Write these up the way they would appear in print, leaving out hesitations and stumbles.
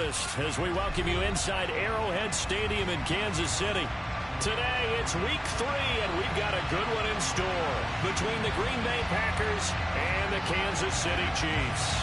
breakfast as we welcome you inside Arrowhead Stadium in Kansas City. Today, it's week 3, and we've got a good one in store between the Green Bay Packers and the Kansas City Chiefs.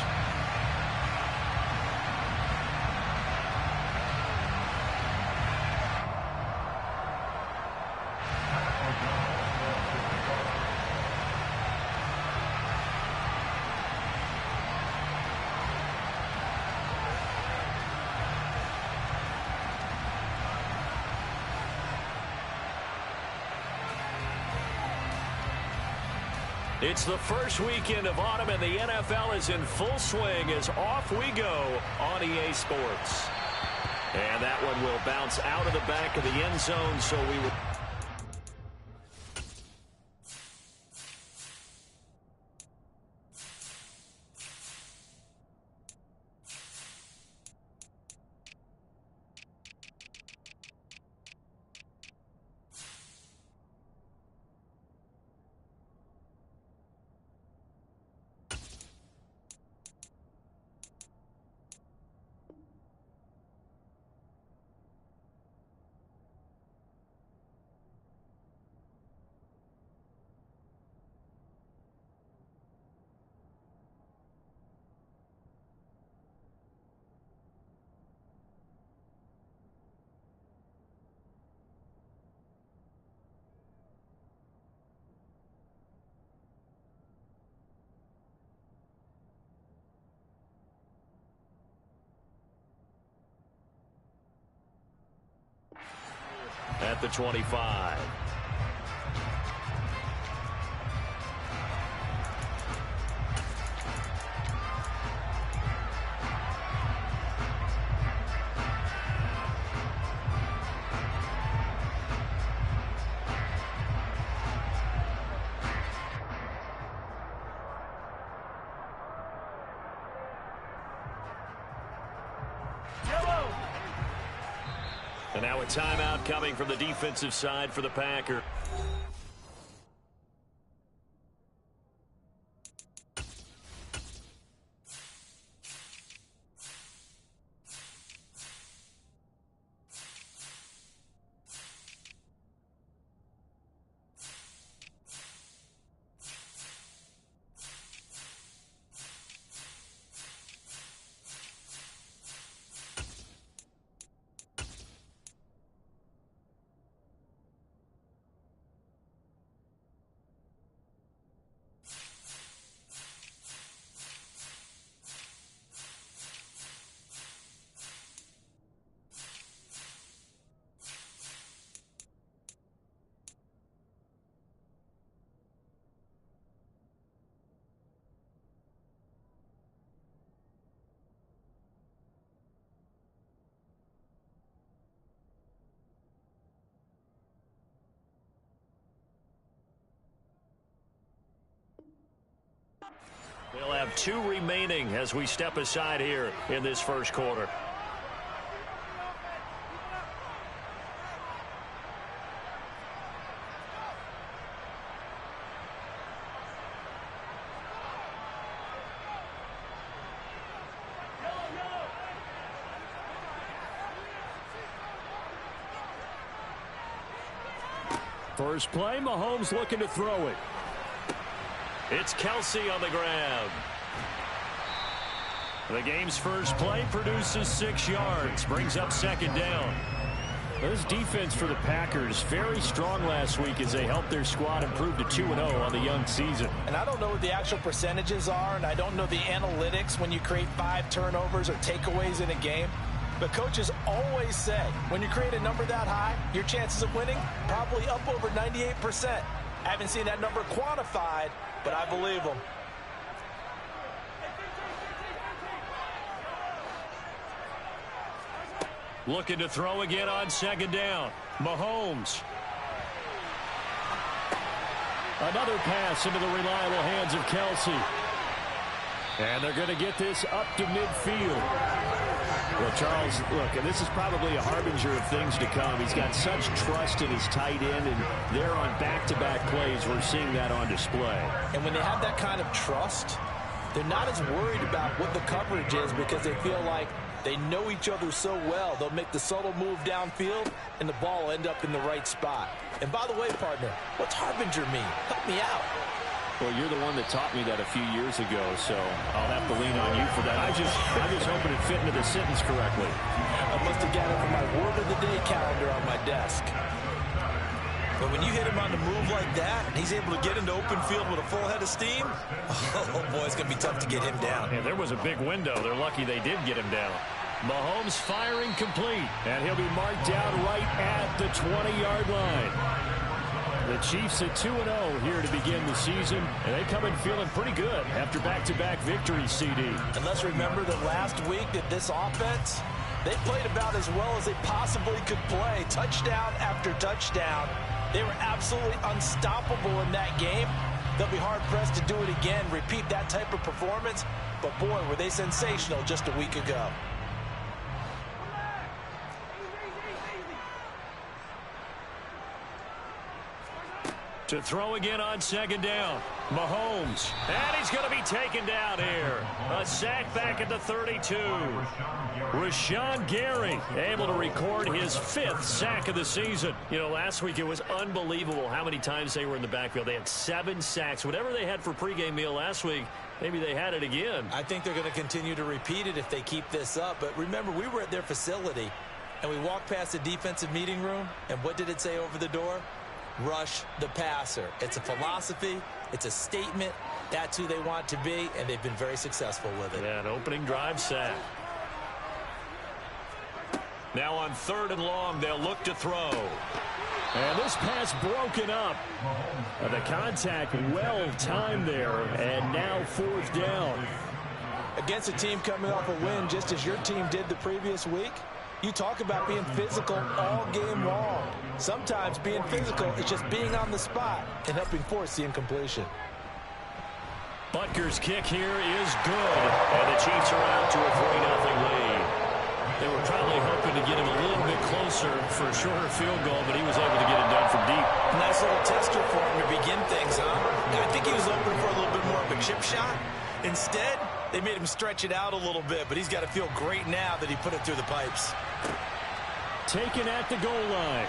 It's the first weekend of autumn, and the NFL is in full swing as off we go on EA Sports. And that one will bounce out of the back of the end zone, so we will... At the 25. And now a timeout coming from the defensive side for the Packers. We'll have 2 remaining as we step aside here in this first quarter. First play, Mahomes looking to throw it. It's Kelsey on the ground. The game's first play produces 6 yards, brings up second down. This defense for the Packers, very strong last week as they helped their squad improve to 2-0 on the young season. And I don't know what the actual percentages are, and I don't know the analytics when you create 5 turnovers or takeaways in a game. But coaches always say, when you create a number that high, your chances of winning probably up over 98%. I haven't seen that number quantified, but I believe them. Looking to throw again on second down. Mahomes. Another pass into the reliable hands of Kelsey. And they're going to get this up to midfield. Well, Charles, look, this is probably a harbinger of things to come. He's got such trust in his tight end, and they're on back-to-back plays. We're seeing that on display. And when they have that kind of trust, they're not as worried about what the coverage is because they feel like They know each other so well, they'll make the subtle move downfield, and the ball will end up in the right spot. And by the way, partner, what's harbinger mean? Help me out. Well, you're the one that taught me that a few years ago, so I'll have to lean on you for that. I'm just hoping it fit into the sentence correctly. I must have got it from my word of the day calendar on my desk. But when you hit him on the move like that, and he's able to get into open field with a full head of steam, oh boy, it's going to be tough to get him down. Yeah, there was a big window. They're lucky they did get him down. Mahomes firing complete, and he'll be marked down right at the 20-yard line. The Chiefs at 2-0 here to begin the season, and they come in feeling pretty good after back-to-back victories, CD. And let's remember that last week that this offense, they played about as well as they possibly could play. Touchdown after touchdown. They were absolutely unstoppable in that game. They'll be hard-pressed to do it again, repeat that type of performance. But, boy, were they sensational just a week ago. To throw again on second down. Mahomes. And he's going to be taken down here. A sack back at the 32. Rashawn Gary able to record his 5th sack of the season. You know, last week it was unbelievable how many times they were in the backfield. They had 7 sacks. Whatever they had for pregame meal last week, maybe they had it again. I think they're going to continue to repeat it if they keep this up. But remember, we were at their facility, and we walked past the defensive meeting room, and what did it say over the door? Rush the passer. It's a philosophy. It's a statement. That's who they want to be, and they've been very successful with it. Yeah, an opening drive sack. Now on 3rd and long, they'll look to throw. And this pass broken up. The contact well timed there, and now 4th down. Against a team coming off a win just as your team did the previous week, you talk about being physical all game long. Sometimes being physical is just being on the spot and helping force the incompletion. Butker's kick here is good, and the Chiefs are out to a 3-0 lead. They were probably hoping to get him a little bit closer for a shorter field goal, but he was able to get it done from deep. Nice little tester for him to begin things, huh? I think he was hoping for a little bit more of a chip shot. Instead, they made him stretch it out a little bit, but he's got to feel great now that he put it through the pipes. Taken at the goal line.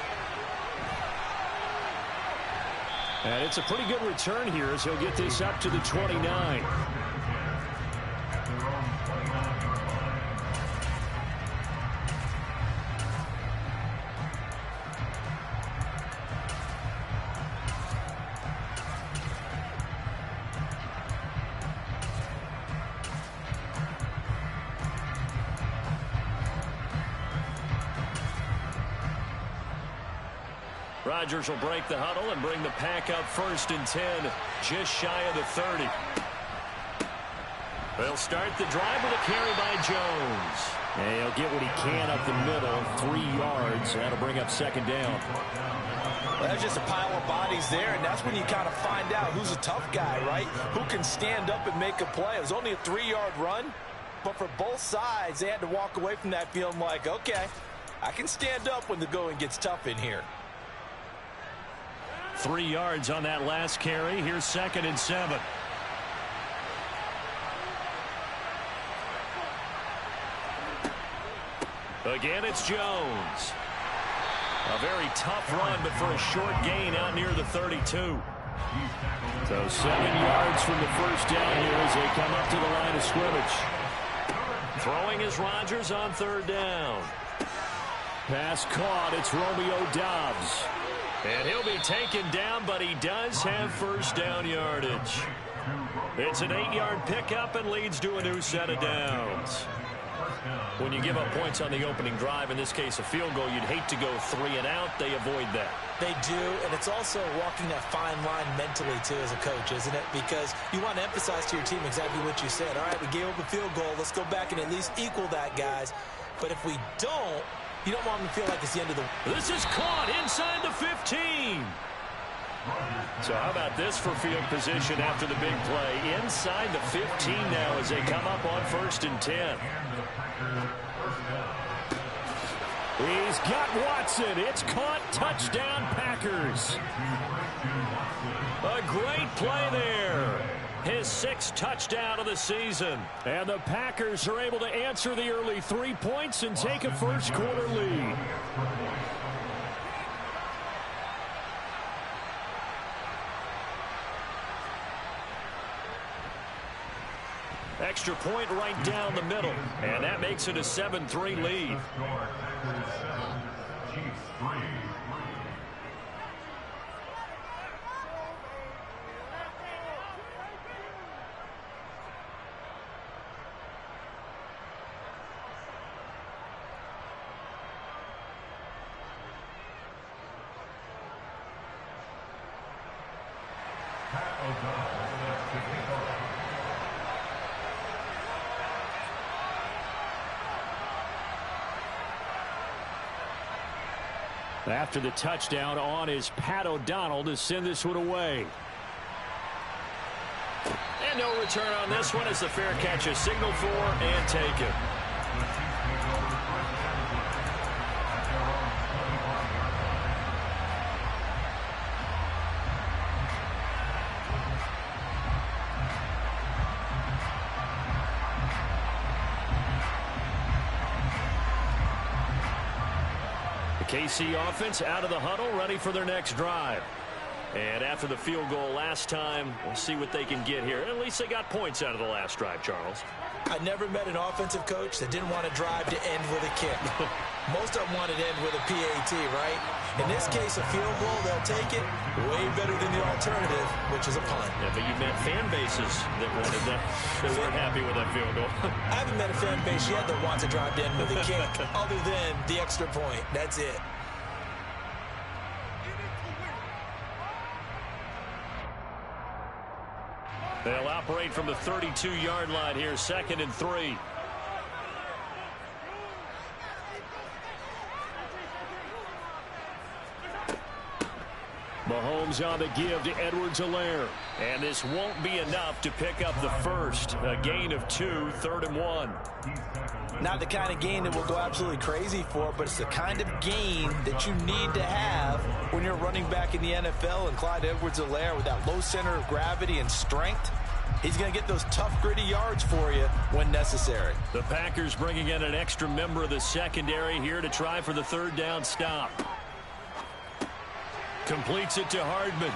And it's a pretty good return here as he'll get this up to the 29. Rodgers will break the huddle and bring the pack up 1st and 10, just shy of the 30. They'll start the drive with a carry by Jones. And he'll get what he can up the middle, 3 yards. That'll bring up 2nd down. Well, that's just a pile of bodies there, and that's when you kind of find out who's a tough guy, right? Who can stand up and make a play. It was only a 3-yard run, but for both sides, they had to walk away from that feeling like, okay, I can stand up when the going gets tough in here. 3 yards on that last carry. Here's 2nd and 7. Again, it's Jones. A very tough run, but for a short gain out near the 32. So 7 yards from the 1st down here as they come up to the line of scrimmage. Throwing is Rodgers on 3rd down. Pass caught. It's Romeo Doubs. And he'll be taken down, but he does have 1st down yardage. It's an 8-yard pickup and leads to a new set of downs. When you give up points on the opening drive, in this case a field goal, you'd hate to go 3 and out. They avoid that. They do, and it's also walking that fine line mentally, too, as a coach, isn't it? Because you want to emphasize to your team exactly what you said. All right, we gave up a field goal. Let's go back and at least equal that, guys. But if we don't, you don't want them to feel like it's the end of the... This is caught inside the 15. So how about this for field position after the big play? Inside the 15 now as they come up on 1st and 10. He's got Watson. It's caught. Touchdown, Packers. A great play there. his 6th touchdown of the season. And the Packers are able to answer the early 3 points and take a first-quarter lead. Extra point right down the middle, and that makes it a 7-3 lead. After the touchdown, on is Pat O'Donnell to send this one away. And no return on this one as the fair catch is signaled for and taken. KC offense out of the huddle, ready for their next drive. And after the field goal last time, we'll see what they can get here. At least they got points out of the last drive, Charles. I never met an offensive coach that didn't want to drive to end with a kick. Most of them wanted to end with a PAT, right? In this case, a field goal, they'll take it way better than the alternative, which is a punt. Yeah, but you met fan bases that wanted that. They weren't happy with that field goal. I haven't met a fan base yet that wants to drive to end with a kick, other than the extra point. That's it. They'll operate from the 32-yard line here, 2nd and 3. Mahomes on the give to Edwards-Helaire. And this won't be enough to pick up the first. A gain of 2, 3rd and 1. Not the kind of gain that we'll go absolutely crazy for, but it's the kind of gain that you need to have when you're running back in the NFL. And Clyde Edwards-Helaire, with that low center of gravity and strength, he's going to get those tough, gritty yards for you when necessary. The Packers bringing in an extra member of the secondary here to try for the 3rd down stop. Completes it to Hardman.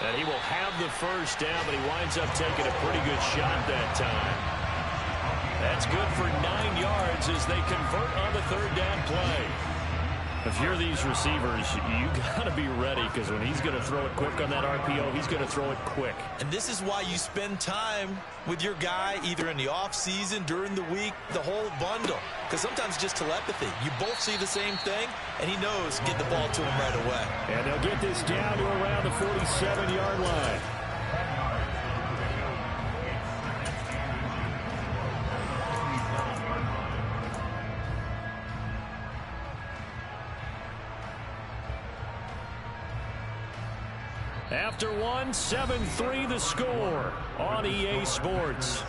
And he will have the first down, but he winds up taking a pretty good shot that time. That's good for 9 yards as they convert on the 3rd down play. If you're these receivers, you got to be ready, because when he's going to throw it quick on that RPO, he's going to throw it quick. And this is why you spend time with your guy either in the offseason, during the week, the whole bundle. Because sometimes just telepathy. You both see the same thing, and he knows get the ball to him right away. And they'll get this down to around the 47-yard line. After one, 7-3 the score on EA Sports.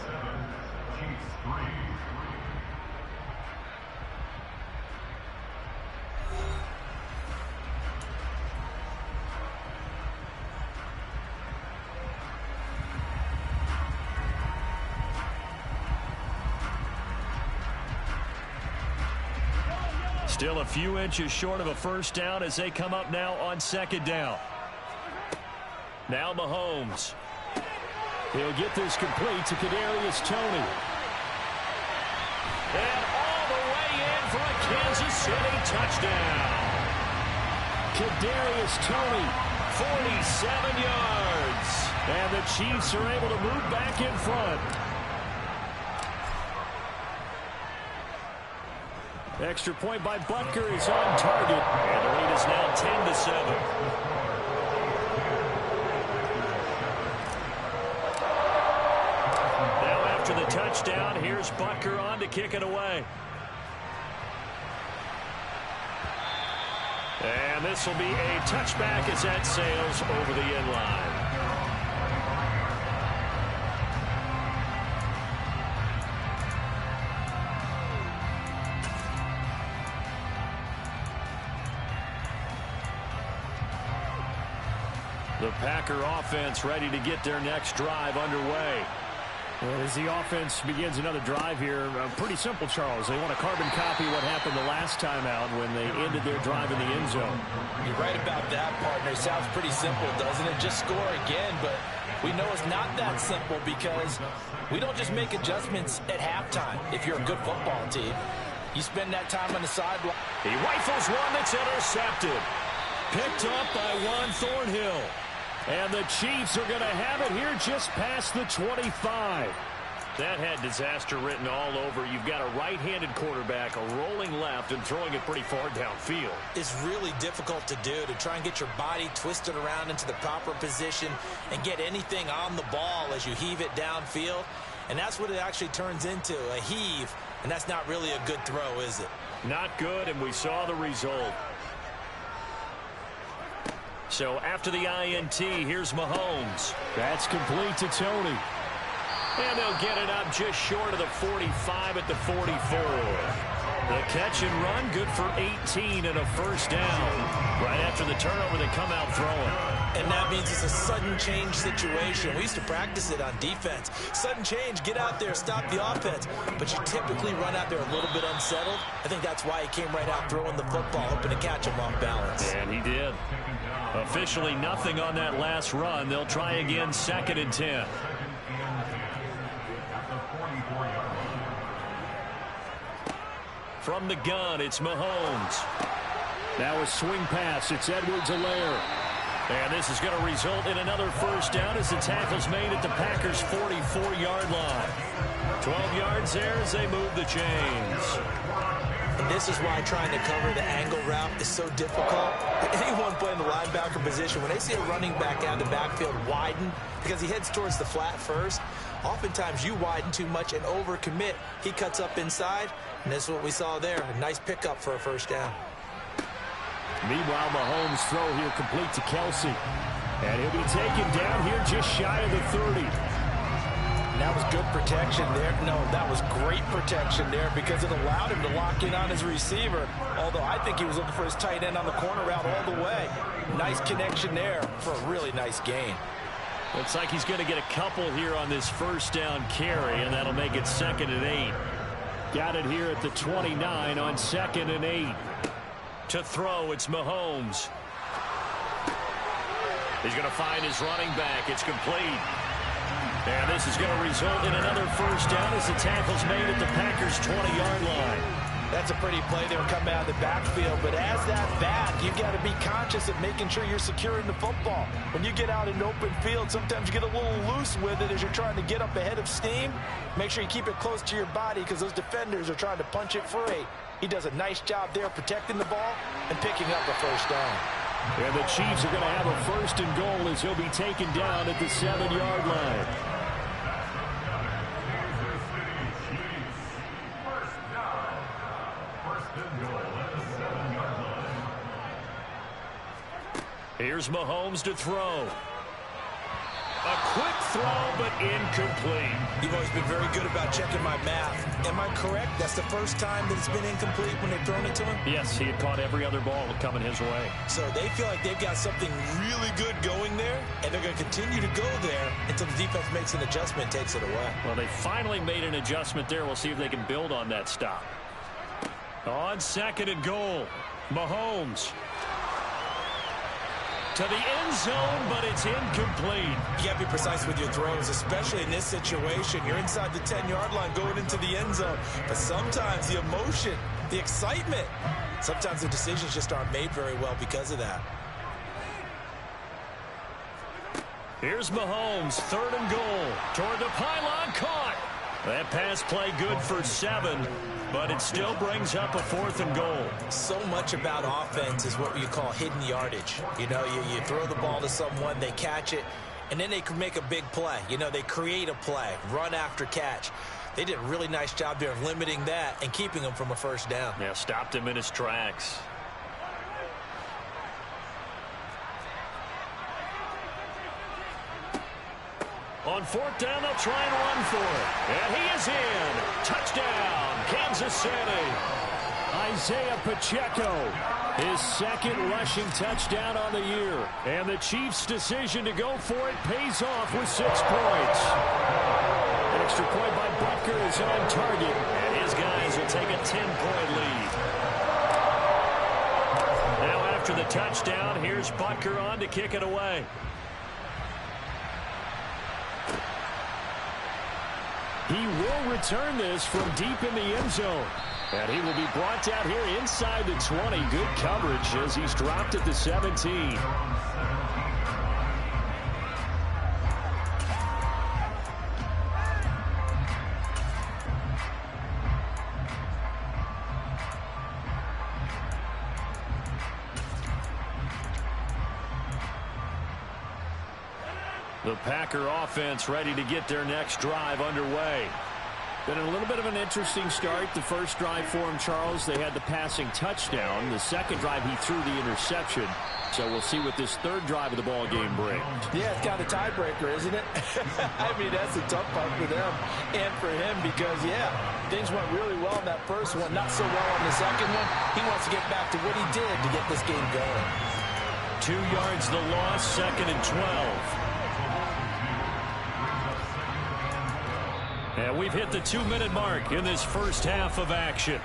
Still a few inches short of a first down as they come up now on 2nd down. Now Mahomes. He'll get this complete to Kadarius Toney. And all the way in for a Kansas City touchdown. Kadarius Toney, 47 yards. And the Chiefs are able to move back in front. Extra point by Butker is on target. And the lead is now 10-7. After the touchdown, here's Butker on to kick it away. And this will be a touchback as that sails over the end line. The Packer offense ready to get their next drive underway. Well, as the offense begins another drive here, pretty simple, Charles. They want to carbon copy what happened the last time out when they ended their drive in the end zone. You're right about that, partner. Sounds pretty simple, doesn't it? Just score again, but we know it's not that simple because we don't just make adjustments at halftime if you're a good football team. You spend that time on the sideline. He rifles one that's intercepted. Picked up by Juan Thornhill. And the Chiefs are going to have it here just past the 25. That had disaster written all over. You've got a right-handed quarterback, a rolling left, and throwing it pretty far downfield. It's really difficult to do, to try and get your body twisted around into the proper position and get anything on the ball as you heave it downfield. And that's what it actually turns into, a heave. And that's not really a good throw, is it? Not good, and we saw the result. So after the INT, here's Mahomes. That's complete to Tony. And they'll get it up just short of the 45 at the 44. The catch and run, good for 18 and a first down. Right after the turnover, they come out throwing. And that means it's a sudden change situation. We used to practice it on defense. Sudden change, get out there, stop the offense. But you typically run out there a little bit unsettled. I think that's why he came right out throwing the football, hoping to catch him off balance. And he did. Officially nothing on that last run. They'll try again, 2nd and 10. From the gun, it's Mahomes. Now a swing pass. It's Edwards-Helaire. And this is going to result in another first down as the tackle's made at the Packers' 44-yard line. 12 yards there as they move the chains. And this is why trying to cover the angle route is so difficult. Anyone playing the linebacker position, when they see a running back out of the backfield widen because he heads towards the flat first, oftentimes you widen too much and overcommit. He cuts up inside, and this is what we saw there. A nice pickup for a first down. Meanwhile, Mahomes' throw here complete to Kelsey. And he'll be taken down here just shy of the 30. That was good protection there. No, that was great protection there because it allowed him to lock in on his receiver. Although I think he was looking for his tight end on the corner route all the way. Nice connection there for a really nice gain. Looks like he's going to get a couple here on this first down carry, and that'll make it 2nd and 8. Got it here at the 29 on 2nd and 8. To throw, it's Mahomes. He's going to find his running back. It's complete. And this is going to result in another first down as the tackle's made at the Packers' 20-yard line. That's a pretty play there coming out of the backfield, but as that back, you've got to be conscious of making sure you're securing the football. When you get out in open field, sometimes you get a little loose with it as you're trying to get up ahead of steam. Make sure you keep it close to your body because those defenders are trying to punch it free. He does a nice job there protecting the ball and picking up a first down. And the Chiefs are going to have a 1st and goal as he'll be taken down at the 7-yard line. Here's Mahomes to throw. A quick throw, but incomplete. You've always been very good about checking my math. Am I correct? That's the first time that it's been incomplete when they've thrown it to him? Yes, he had caught every other ball coming his way. So they feel like they've got something really good going there, and they're going to continue to go there until the defense makes an adjustment and takes it away. Well, they finally made an adjustment there. We'll see if they can build on that stop. On 2nd and goal, Mahomes. To the end zone, but it's incomplete. You got to be precise with your throws, especially in this situation. You're inside the 10-yard line going into the end zone. But sometimes the emotion, the excitement, sometimes the decisions just aren't made very well because of that. Here's Mahomes, 3rd and goal. Toward the pylon, caught. That pass play good for 7. But it still brings up a 4th and goal. So much about offense is what you call hidden yardage. You know, you throw the ball to someone, they catch it, and then they can make a big play. You know, they create a play, run after catch. They did a really nice job there of limiting that and keeping him from a first down. Yeah, stopped him in his tracks. On 4th down, they'll try and run for it. And he is in. Touchdown, Kansas City. Isaiah Pacheco His second rushing touchdown on the year. And the Chiefs' decision to go for it pays off with 6 points. Extra point by Butker is on target. And his guys will take a 10-point lead. Now after the touchdown, here's Butker on to kick it away. He will return this from deep in the end zone. And he will be brought down here inside the 20. Good coverage as he's dropped at the 17. The Packer offense ready to get their next drive underway. Been a little bit of an interesting start. The first drive for him, Charles, they had the passing touchdown. The second drive, he threw the interception. So we'll see what this third drive of the ball game brings. Yeah, it's kind of a tiebreaker, isn't it? I mean, that's a tough part for them and for him because, yeah, things went really well in that first one, not so well on the second one. He wants to get back to what he did to get this game going. 2 yards the loss, 2nd and 12. And we've hit the 2-minute mark in this first half of action.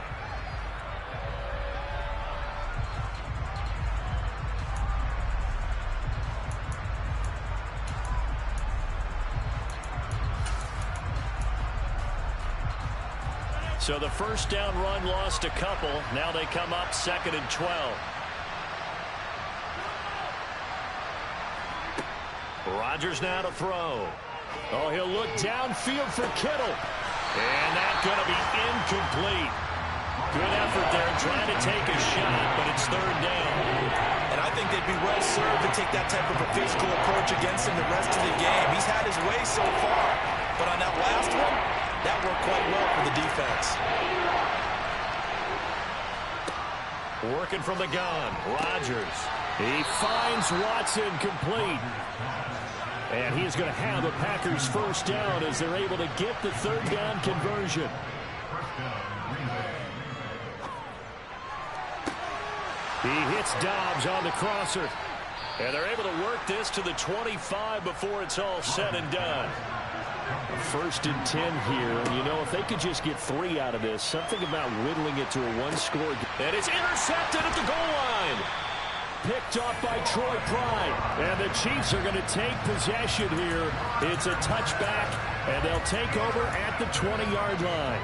So the first down run lost a couple. Now they come up 2nd and 12. Rodgers now to throw. Oh, he'll look downfield for Kittle. And that's going to be incomplete. Good effort there trying to take a shot, but it's 3rd down. And I think they'd be well served to take that type of a physical approach against him the rest of the game. He's had his way so far, but on that last one, that worked quite well for the defense. Working from the gun, Rodgers. He finds Watson complete. And he's going to have the Packers first down as they're able to get the 3rd down conversion. He hits Dobbs on the crosser. And they're able to work this to the 25 before it's all said and done. 1st and 10 here. And, you know, if they could just get 3 out of this, something about whittling it to a 1-score. And it's intercepted at the goal line. Picked off by Troy Pride. And the Chiefs are going to take possession here. It's a touchback, and they'll take over at the 20-yard line.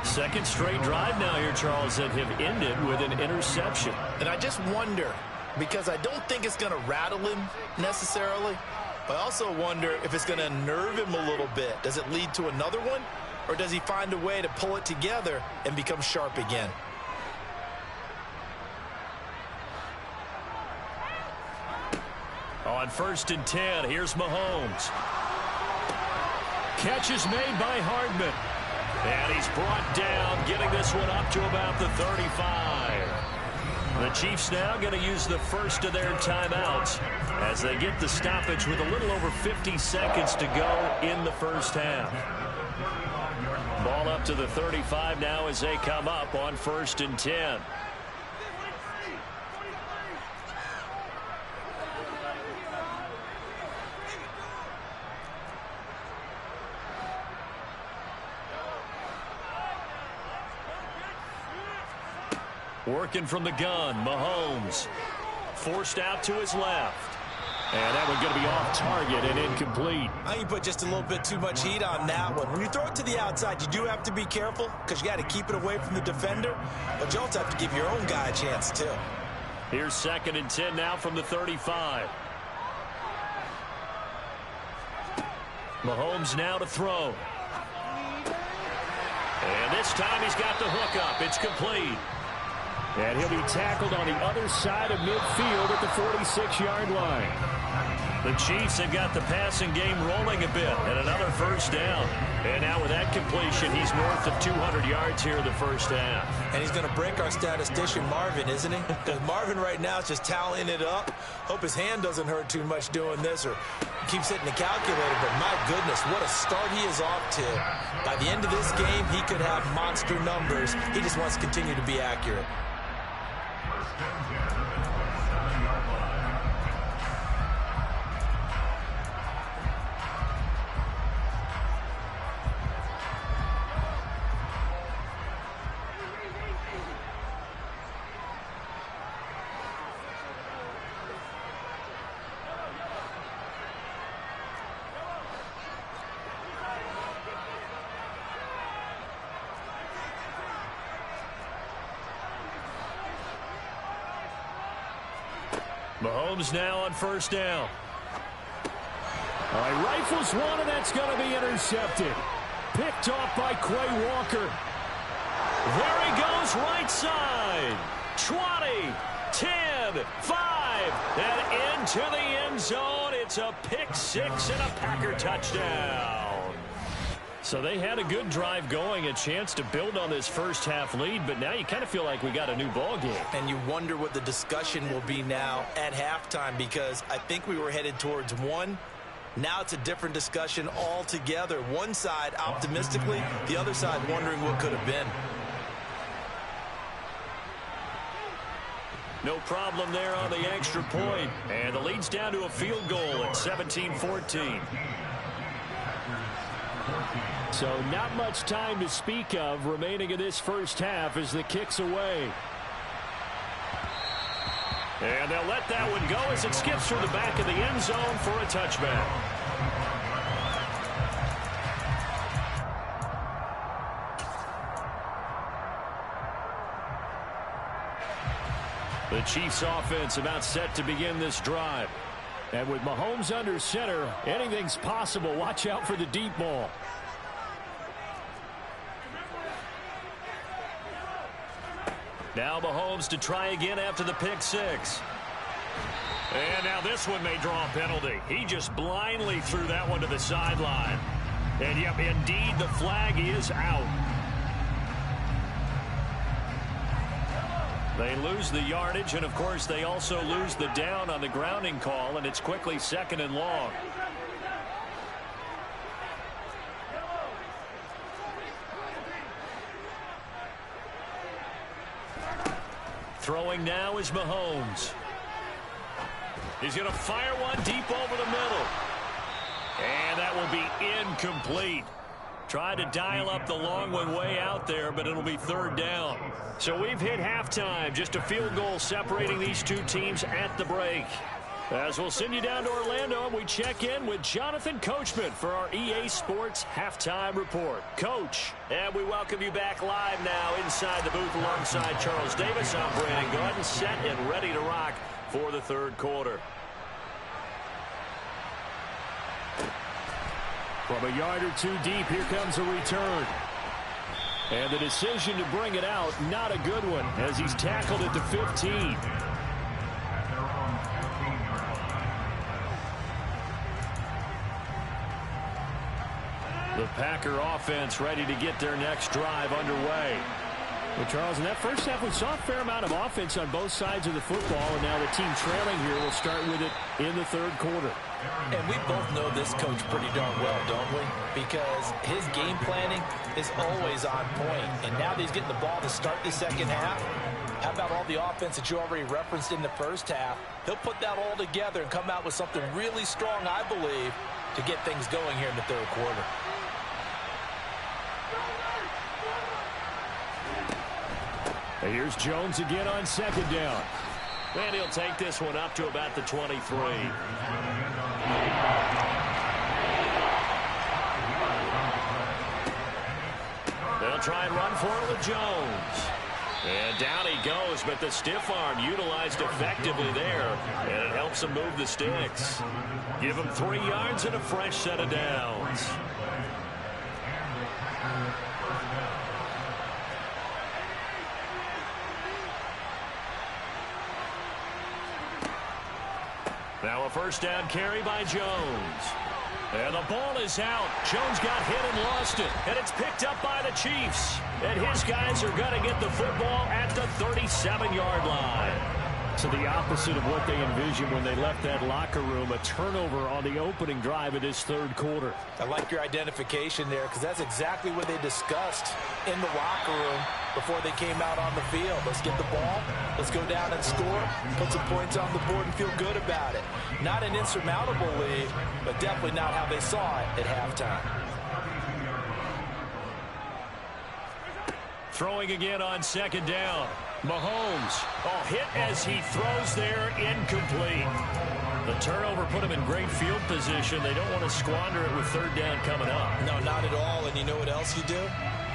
2nd straight drive now here, Charles, that have ended with an interception. And I just wonder, because I don't think it's going to rattle him necessarily, but I also wonder if it's going to unnerve him a little bit. Does it lead to another one, or does he find a way to pull it together and become sharp again? On 1st and 10, here's Mahomes. Catch is made by Hardman. And he's brought down, getting this one up to about the 35. The Chiefs now going to use the first of their timeouts as they get the stoppage with a little over 50 seconds to go in the first half. Ball up to the 35 now as they come up on 1st and 10. Working from the gun, Mahomes. Forced out to his left. And that one's going to be off target and incomplete. I think you put just a little bit too much heat on that one. When you throw it to the outside, you do have to be careful because you got to keep it away from the defender. But you also have to give your own guy a chance, too. Here's 2nd and 10 now from the 35. Mahomes now to throw. And this time he's got the hook up. It's complete. And he'll be tackled on the other side of midfield at the 46-yard line. The Chiefs have got the passing game rolling a bit, and another first down. And now with that completion, he's north of 200 yards here in the first half. And he's going to break our statistician, Marvin, isn't he? Because Marvin right now is just tallying it up. Hope his hand doesn't hurt too much doing this or keeps hitting the calculator. But my goodness, what a start he is off to. By the end of this game, he could have monster numbers. He just wants to continue to be accurate. Mahomes now on first down. All right, rifles one, and that's going to be intercepted. Picked off by Quay Walker. There he goes, right side. 20, 10, 5, and into the end zone. It's a pick six and a Packer touchdown. So they had a good drive going, a chance to build on this first half lead, but now you kind of feel like we got a new ball game. And you wonder what the discussion will be now at halftime, because I think we were headed towards one. Now it's a different discussion altogether. One side optimistically, the other side wondering what could have been. No problem there on the extra point. And the lead's down to a field goal at 17-14. So not much time to speak of remaining in this first half as the kick's away. And they'll let that one go as it skips through the back of the end zone for a touchback. The Chiefs offense about set to begin this drive. And with Mahomes under center, anything's possible. Watch out for the deep ball. Now Mahomes to try again after the pick six. And now this one may draw a penalty. He just blindly threw that one to the sideline. And yep, indeed, the flag is out. They lose the yardage, and of course they also lose the down on the grounding call, and it's quickly second and long. Throwing now is Mahomes. He's going to fire one deep over the middle. And that will be incomplete. Tried to dial up the long one way out there, but it'll be third down. So we've hit halftime. Just a field goal separating these two teams at the break. As we'll send you down to Orlando, and we check in with Jonathan Coachman for our EA Sports Halftime Report. Coach, and we welcome you back live now inside the booth alongside Charles Davis. I'm Brandon Gordon, set and ready to rock for the third quarter. From a yard or two deep, here comes a return. And the decision to bring it out, not a good one, as he's tackled at the 15. The Packer offense ready to get their next drive underway. Well, Charles, in that first half, we saw a fair amount of offense on both sides of the football, and now the team trailing here will start with it in the third quarter. And we both know this coach pretty darn well, don't we? Because his game planning is always on point. And now that he's getting the ball to start the second half, how about all the offense that you already referenced in the first half? He'll put that all together and come out with something really strong, I believe, to get things going here in the third quarter. And here's Jones again on second down. And he'll take this one up to about the 23. They'll try and run for it with Jones. And down he goes, but the stiff arm utilized effectively there, and it helps him move the sticks. Give him 3 yards and a fresh set of downs. Now a first down carry by Jones. And the ball is out. Jones got hit and lost it. And it's picked up by the Chiefs. And his guys are going to get the football at the 37-yard line. So the opposite of what they envisioned when they left that locker room, a turnover on the opening drive of this third quarter. I like your identification there, because that's exactly what they discussed in the locker room. before they came out on the field. Let's get the ball, let's go down and score, put some points on the board and feel good about it. Not an insurmountable lead, but definitely not how they saw it at halftime. Throwing again on second down. Mahomes. Oh, hit as he throws there, incomplete. The turnover put him in great field position. They don't want to squander it with third down coming up. No, not at all. And you know what else you do?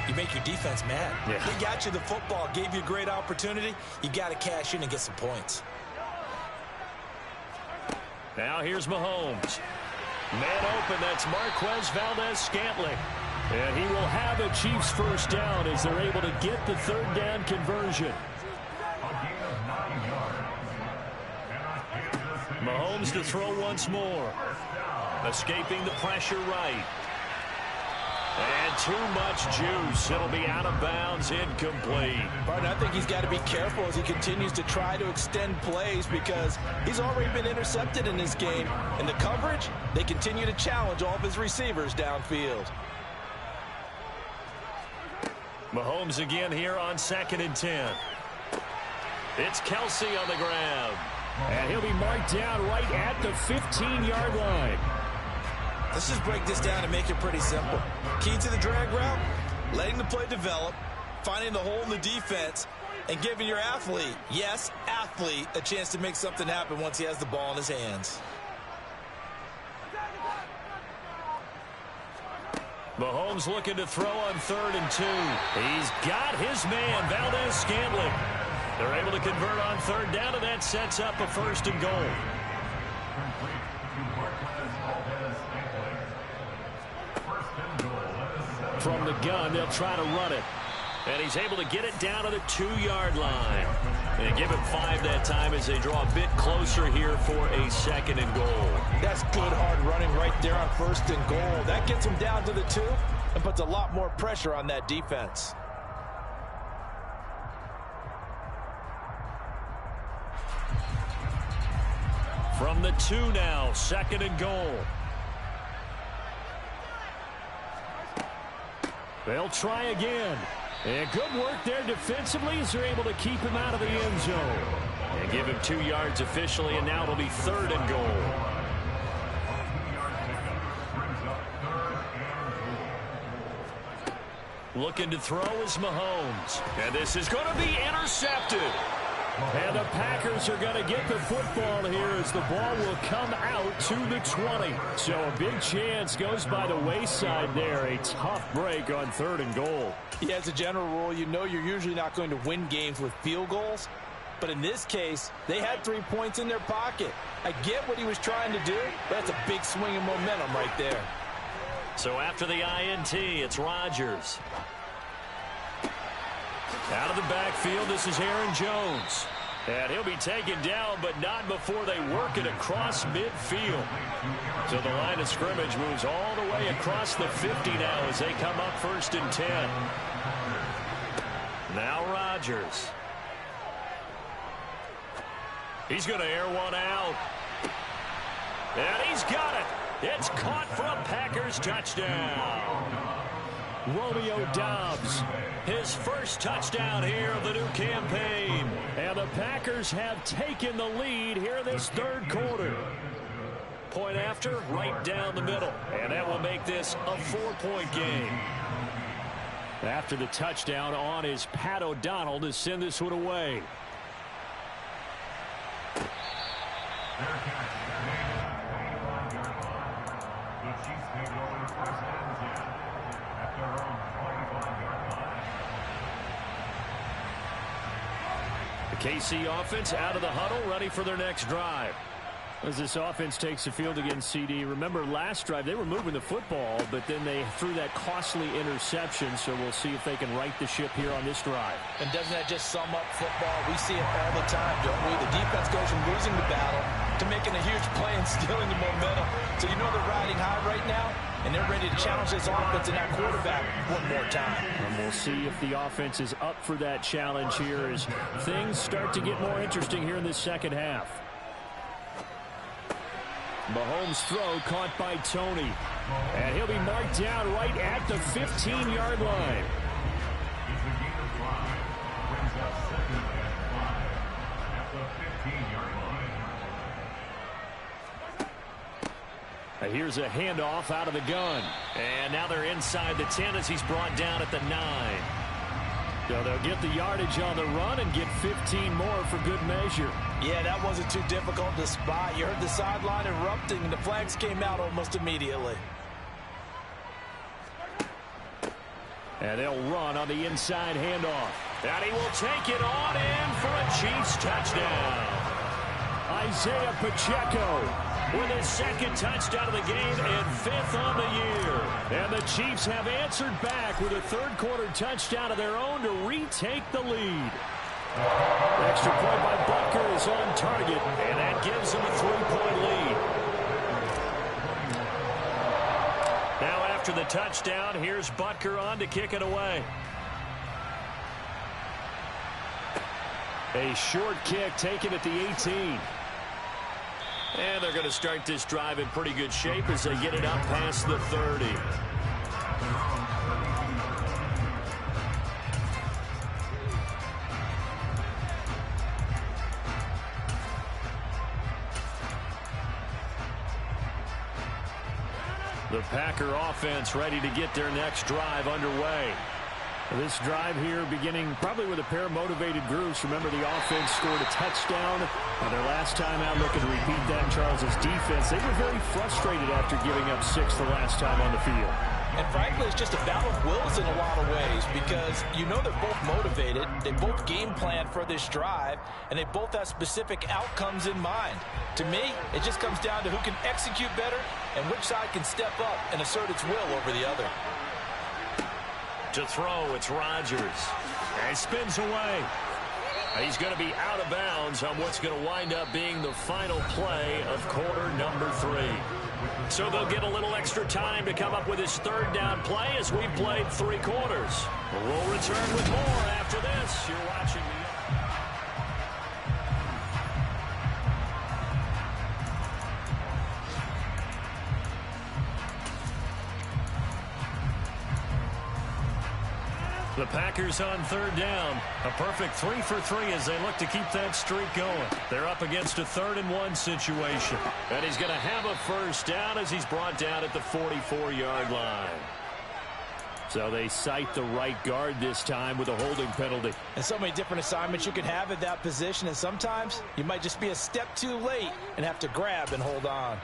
You make your defense mad. Yeah. They got you the football, gave you a great opportunity. You got to cash in and get some points. Now here's Mahomes. Man open, that's Marquez Valdez-Scantling. And he will have a Chiefs first down as they're able to get the third down conversion. Mahomes to throw once more. Escaping the pressure right. And too much juice. It'll be out of bounds, incomplete. But I think he's got to be careful as he continues to try to extend plays because he's already been intercepted in this game. And the coverage, they continue to challenge all of his receivers downfield. Mahomes again here on 2nd and 10. It's Kelsey on the ground. And he'll be marked down right at the 15-yard line. Let's just break this down and make it pretty simple. Key to the drag route, letting the play develop, finding the hole in the defense, and giving your athlete, yes, athlete, a chance to make something happen once he has the ball in his hands. Mahomes looking to throw on 3rd and 2. He's got his man, Valdez-Scantling. They're able to convert on 3rd down, and that sets up a 1st and goal. From the gun, they'll try to run it. And he's able to get it down to the 2-yard line. And give him 5 that time as they draw a bit closer here for a 2nd and goal. That's good hard running right there on 1st and goal. That gets him down to the 2 and puts a lot more pressure on that defense. From the 2 now, 2nd and goal. They'll try again. And good work there defensively as they're able to keep him out of the end zone. And give him 2 yards officially, and now it'll be 3rd and goal. Looking to throw is Mahomes. And this is going to be intercepted. And the Packers are going to get the football here as the ball will come out to the 20. So a big chance goes by the wayside there. A tough break on 3rd and goal. Yeah, as a general rule, you know you're usually not going to win games with field goals. But in this case, they had 3 points in their pocket. I get what he was trying to do, but that's a big swing of momentum right there. So after the INT, it's Rodgers. Out of the backfield, this is Aaron Jones. And he'll be taken down, but not before they work it across midfield. So the line of scrimmage moves all the way across the 50 now as they come up 1st and 10. Now Rodgers. He's going to air one out. And he's got it. It's caught for a Packers touchdown. Romeo Doubs, his first touchdown here of the new campaign. And the Packers have taken the lead here in this 3rd quarter. Point after, right down the middle. And that will make this a 4-point game. After the touchdown on is Pat O'Donnell to send this one away. The KC offense out of the huddle, ready for their next drive. As this offense takes the field against CD, remember last drive they were moving the football, but then they threw that costly interception, so we'll see if they can right the ship here on this drive. And doesn't that just sum up football? We see it all the time, don't we? The defense goes from losing the battle to making a huge play and stealing the momentum. So you know they're riding high right now, and they're ready to challenge this offense and that quarterback one more time. And we'll see if the offense is up for that challenge here as things start to get more interesting here in this second half. Mahomes' throw caught by Tony. And he'll be marked down right at the 15-yard line. Here's a handoff out of the gun. And now they're inside the 10 as he's brought down at the 9. So they'll get the yardage on the run and get 15 more for good measure. Yeah, that wasn't too difficult to spot. You heard the sideline erupting, and the flags came out almost immediately. And they'll run on the inside handoff. And he will take it on in for a Chiefs touchdown. Isaiah Pacheco with his second touchdown of the game and 5th on the year. And the Chiefs have answered back with a third-quarter touchdown of their own to retake the lead. Extra point by Butker is on target, and that gives them a 3-point lead. Now after the touchdown, here's Butker on to kick it away. A short kick taken at the 18. And they're going to start this drive in pretty good shape as they get it up past the 30. The Packer offense ready to get their next drive underway. This drive here beginning probably with a pair of motivated groups. Remember, the offense scored a touchdown their last time out, looking to repeat that in Charles's defense. They were very frustrated after giving up 6 the last time on the field. And frankly, it's just a battle of wills in a lot of ways because you know they're both motivated, they both game plan for this drive, and they both have specific outcomes in mind. To me, it just comes down to who can execute better and which side can step up and assert its will over the other. To throw, it's Rodgers. And he spins away. He's going to be out of bounds on what's going to wind up being the final play of quarter number 3. So they'll get a little extra time to come up with his third down play as we've played 3 quarters. We'll return with more after this. You're watching me. The Packers on third down. A perfect 3 for 3 as they look to keep that streak going. They're up against a 3rd-and-1 situation. And he's going to have a first down as he's brought down at the 44-yard line. So they cite the right guard this time with a holding penalty. And so many different assignments you can have at that position, and sometimes you might just be a step too late and have to grab and hold on.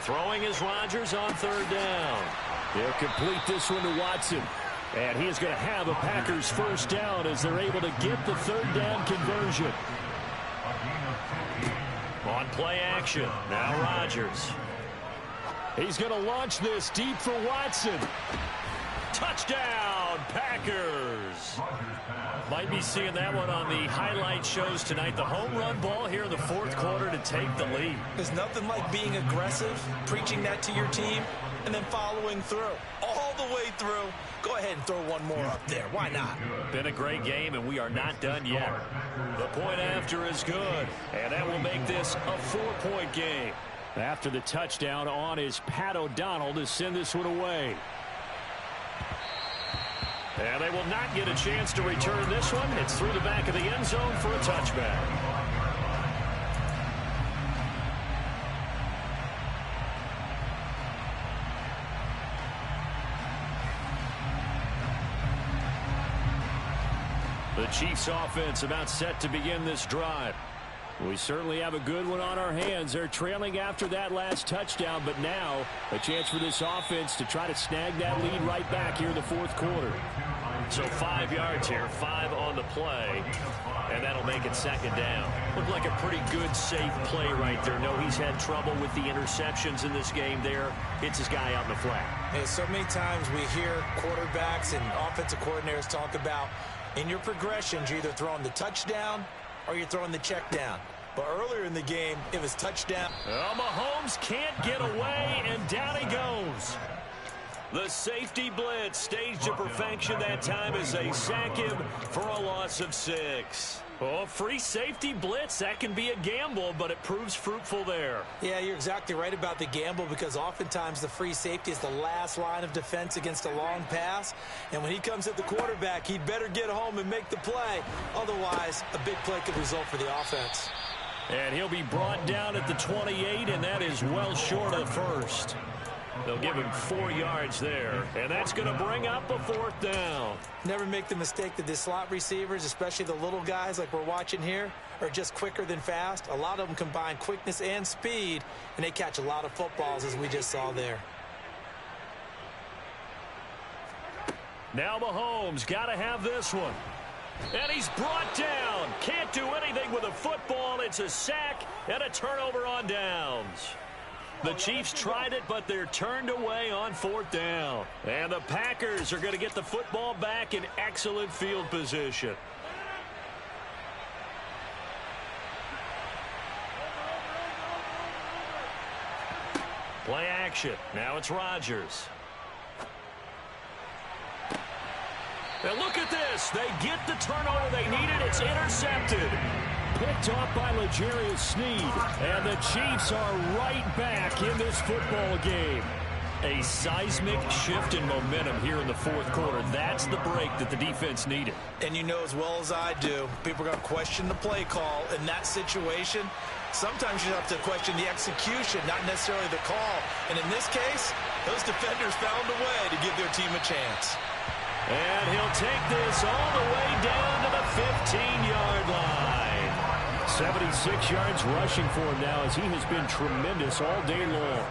Throwing is Rodgers on third down. They'll complete this one to Watson. And he is going to have a Packers first down as they're able to get the third down conversion. On play action. Now Rodgers. He's going to launch this deep for Watson. Touchdown, Packers. Might be seeing that one on the highlight shows tonight. The home run ball here in the 4th quarter to take the lead. There's nothing like being aggressive, preaching that to your team, and then following through. All the way through. Go ahead and throw one more up there. Why not? Been a great game, and we are not done yet. The point after is good, and that will make this a 4-point game. After the touchdown on is Pat O'Donnell to send this one away. And they will not get a chance to return this one. It's through the back of the end zone for a touchback. The Chiefs offense about set to begin this drive. We certainly have a good one on our hands. They're trailing after that last touchdown, but now a chance for this offense to try to snag that lead right back here in the 4th quarter. So 5 yards here, 5 on the play, and that'll make it 2nd down. Looked like a pretty good, safe play right there. No, he's had trouble with the interceptions in this game there. Hits his guy out in the flat. Hey, so many times we hear quarterbacks and offensive coordinators talk about in your progressions, you're either throwing the touchdown or you're throwing the check down. But earlier in the game, it was touchdown. Well, Mahomes can't get away, and down he goes. The safety blitz staged to perfection that time as they sack him for a loss of 6. Oh, free safety blitz, that can be a gamble, but it proves fruitful there. Yeah, you're exactly right about the gamble because oftentimes the free safety is the last line of defense against a long pass. And when he comes at the quarterback, he'd better get home and make the play. Otherwise, a big play could result for the offense. And he'll be brought down at the 28, and that is well short of first. They'll give him 4 yards there, and that's going to bring up a 4th down. Never make the mistake that the slot receivers, especially the little guys like we're watching here, are just quicker than fast. A lot of them combine quickness and speed, and they catch a lot of footballs, as we just saw there. Now Mahomes got to have this one. And he's brought down. Can't do anything with a football. It's a sack and a turnover on downs. The Chiefs tried it, but they're turned away on 4th down. And the Packers are going to get the football back in excellent field position. Play action. Now it's Rodgers. And look at this. They get the turnover they needed. It's intercepted. Picked off by L'Jarius Sneed. And the Chiefs are right back in this football game. A seismic shift in momentum here in the 4th quarter. That's the break that the defense needed. And you know as well as I do, people are going to question the play call in that situation. Sometimes you have to question the execution, not necessarily the call. And in this case, those defenders found a way to give their team a chance. And he'll take this all the way down to the 15-yard line. 76 yards rushing for him now as he has been tremendous all day long.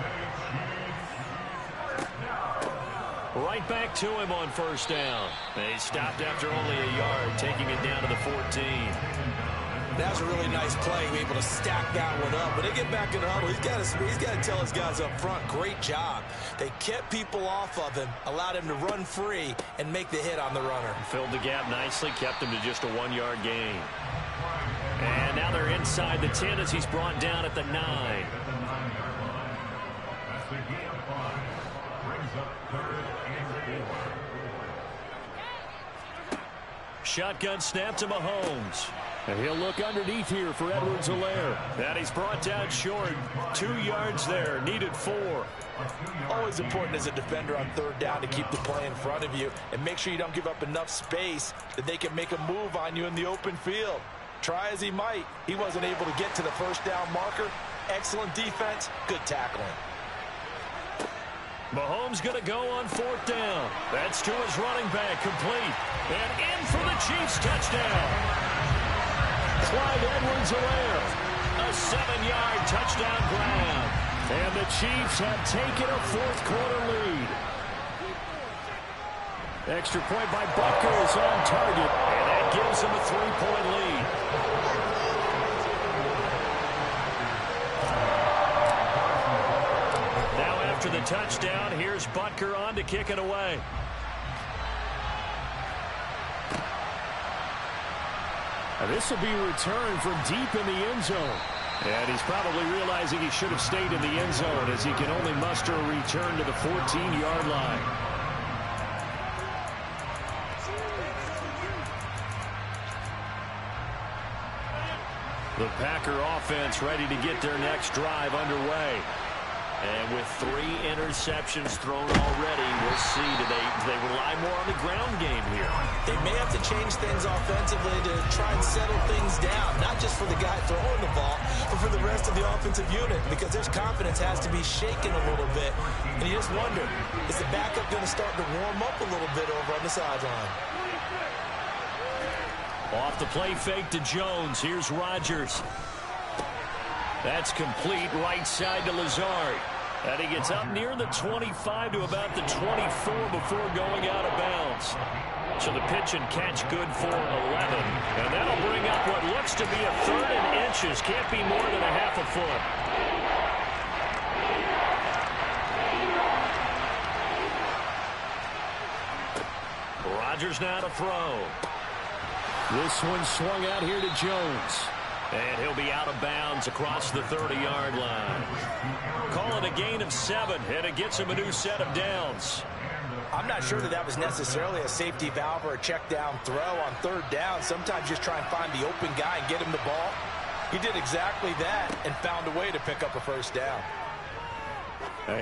Right back to him on 1st down. They stopped after only a yard, taking it down to the 14. That was a really nice play, able to stack that one up. When they get back in the huddle, he's got to tell his guys up front, great job. They kept people off of him, allowed him to run free, and make the hit on the runner. Filled the gap nicely, kept him to just a 1-yard gain. And now they're inside the 10 as he's brought down at the 9. Shotgun snap to Mahomes. And he'll look underneath here for Edwards-Helaire. And he's brought down short. 2 yards there. Needed 4. Always important as a defender on 3rd down to keep the play in front of you and make sure you don't give up enough space that they can make a move on you in the open field. Try as he might, he wasn't able to get to the 1st down marker. Excellent defense, good tackling. Mahomes going to go on 4th down. That's to his running back, complete. And in for the Chiefs touchdown. Clyde Edwards-Helaire. A 7-yard touchdown grab. And the Chiefs have taken a 4th quarter lead. Extra point by Butker is on target. And that gives him a 3-point lead. Now after the touchdown, here's Butker on to kick it away. This will be returned from deep in the end zone. And he's probably realizing he should have stayed in the end zone as he can only muster a return to the 14-yard line. The Packer offense ready to get their next drive underway. And with 3 interceptions thrown already, we'll see. Do they rely more on the ground game here? They may have to change things offensively to try and settle things down, not just for the guy throwing the ball, but for the rest of the offensive unit, because their confidence has to be shaken a little bit. And you just wonder, is the backup going to start to warm up a little bit over on the sideline? Off the play fake to Jones. Here's Rodgers. That's complete right side to Lazard. And he gets up near the 25 to about the 24 before going out of bounds. So the pitch and catch good for 11. And that'll bring up what looks to be a 3rd and inches. Can't be more than a half a foot. Rodgers now to throw. This one swung out here to Jones. And he'll be out of bounds across the 30-yard line. Call it a gain of 7, and it gets him a new set of downs. I'm not sure that was necessarily a safety valve or a check down throw on third down. Sometimes just try and find the open guy and get him the ball. He did exactly that and found a way to pick up a first down.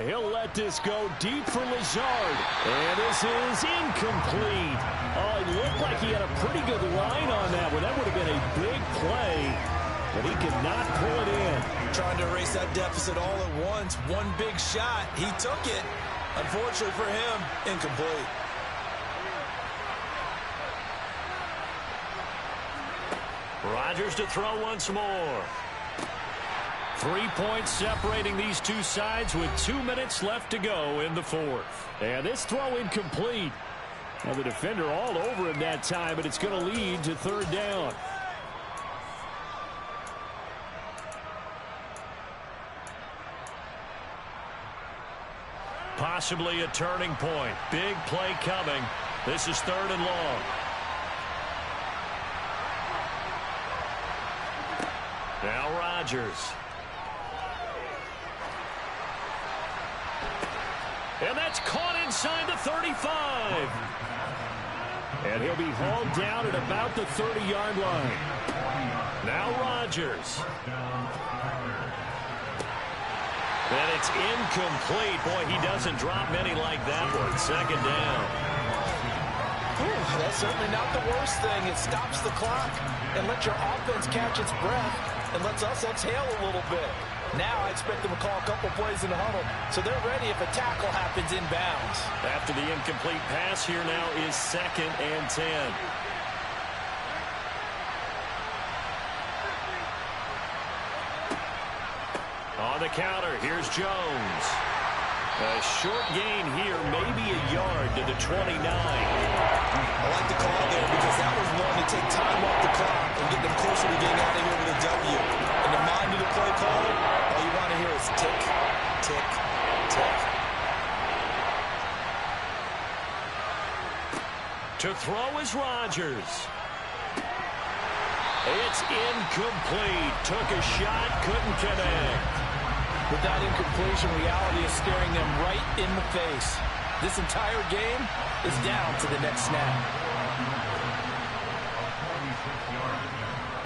He'll let this go deep for Lazard. And this is incomplete. Oh, it looked like he had a pretty good line on that one. That would have been a big play, but he could not pull it in. Trying to erase that deficit all at once. One big shot. He took it. Unfortunately for him, incomplete. Rodgers to throw once more. 3 points separating these two sides with 2 minutes left to go in the fourth. And this throw incomplete. Now the defender all over him that time, but it's going to lead to third down. Possibly a turning point. Big play coming. This is third and long. Now Rodgers. And that's caught inside the 35. And he'll be hauled down at about the 30-yard line. Now Rodgers. And it's incomplete. Boy, he doesn't drop many like that one. Second down. That's certainly not the worst thing. It stops the clock and lets your offense catch its breath and lets us exhale a little bit. Now I expect them to call a couple plays in the huddle, so they're ready if a tackle happens inbounds. After the incomplete pass, here now is 2nd and 10. On the counter, here's Jones. A short gain here, maybe a yard to the 29. I like the call there because that was one to take time off the clock and get them closer to getting out of here with a W. In the mind of the play caller, all you want to hear is tick, tick, tick. To throw is Rodgers. It's incomplete. Took a shot, couldn't connect. With that incompletion, reality is staring them right in the face. This entire game is down to the next snap.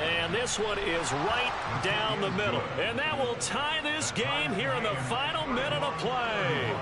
And this one is right down the middle. And that will tie this game here in the final minute of play.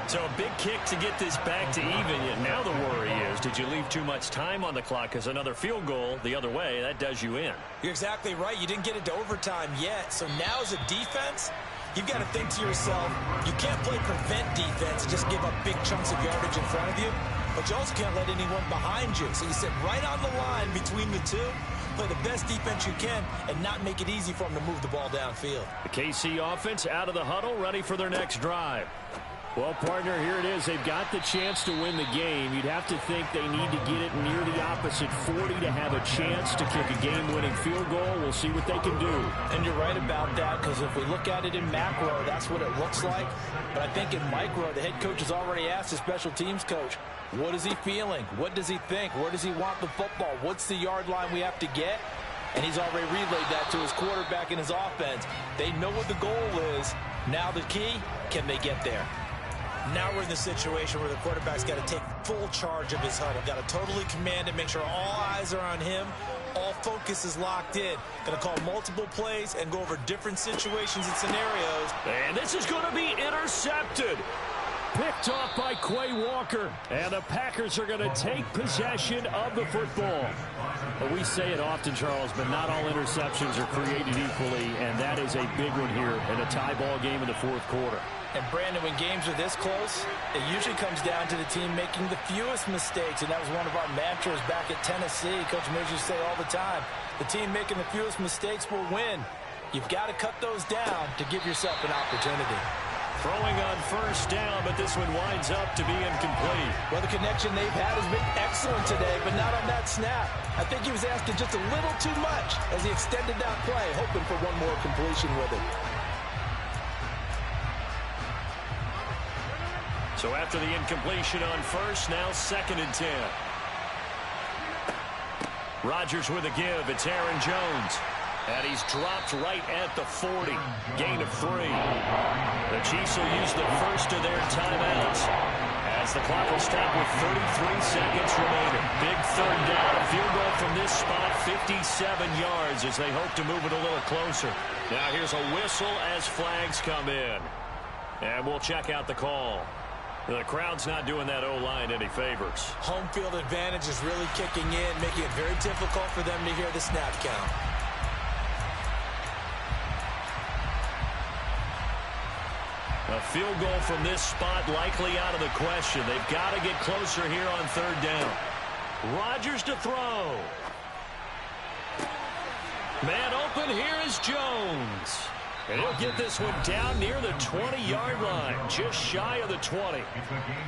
So a big kick to get this back to even. Yet now the worry is, did you leave too much time on the clock? Because another field goal the other way, that does you in. You're exactly right. You didn't get it to overtime yet. So now as a defense, you've got to think to yourself, you can't play prevent defense and just give up big chunks of yardage in front of you, but you also can't let anyone behind you. So you sit right on the line between the two, play the best defense you can, and not make it easy for them to move the ball downfield. The KC offense out of the huddle, ready for their next drive. Well, partner, here it is. They've got the chance to win the game. You'd have to think they need to get it near the opposite 40 to have a chance to kick a game-winning field goal. We'll see what they can do. And you're right about that, because if we look at it in macro, that's what it looks like. But I think in micro, the head coach has already asked the special teams coach, what is he feeling? What does he think? Where does he want the football? What's the yard line we have to get? And he's already relayed that to his quarterback and his offense. They know what the goal is. Now the key, can they get there? Now we're in the situation where the quarterback's got to take full charge of his huddle. Got to totally command it, make sure all eyes are on him. All focus is locked in. Going to call multiple plays and go over different situations and scenarios. And this is going to be intercepted. Picked off by Quay Walker. And the Packers are going to take possession of the football. Well, we say it often, Charles, but not all interceptions are created equally, and that is a big one here in a tie ball game in the fourth quarter. And, Brandon, when games are this close, it usually comes down to the team making the fewest mistakes, and that was one of our mantras back at Tennessee. Coach Mills used to say all the time, the team making the fewest mistakes will win. You've got to cut those down to give yourself an opportunity. Throwing on first down, but this one winds up to be incomplete. Well, the connection they've had has been excellent today, but not on that snap. I think he was asking just a little too much as he extended that play, hoping for one more completion with it. So after the incompletion on first, now 2nd and 10. Rodgers with a give. It's Aaron Jones. And he's dropped right at the 40. Gain of 3. The Chiefs will use the first of their timeouts as as the clock will stop with 33 seconds remaining. Big third down. A field goal from this spot, 57 yards as they hope to move it a little closer. Now here's a whistle as flags come in. And we'll check out the call. The crowd's not doing that O-line any favors. Home field advantage is really kicking in, making it very difficult for them to hear the snap count. A field goal from this spot likely out of the question. They've got to get closer here on third down. Rodgers to throw. Man open, here is Jones. And he'll get this one down near the 20-yard line, just shy of the 20.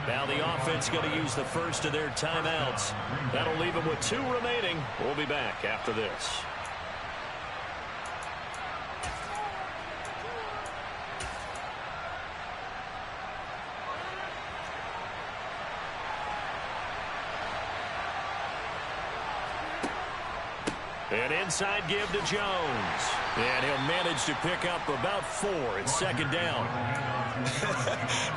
Now the offense going to use the first of their timeouts. That'll leave them with 2 remaining. We'll be back after this. An inside give to Jones. And he'll manage to pick up about 4 at second down.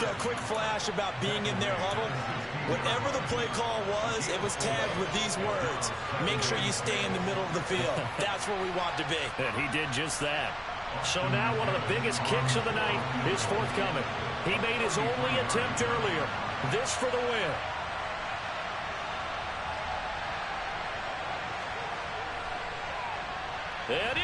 Got a quick flash about being in their huddle. Whatever the play call was, it was tagged with these words. Make sure you stay in the middle of the field. That's where we want to be. And he did just that. So now one of the biggest kicks of the night is forthcoming. He made his only attempt earlier. This for the win. And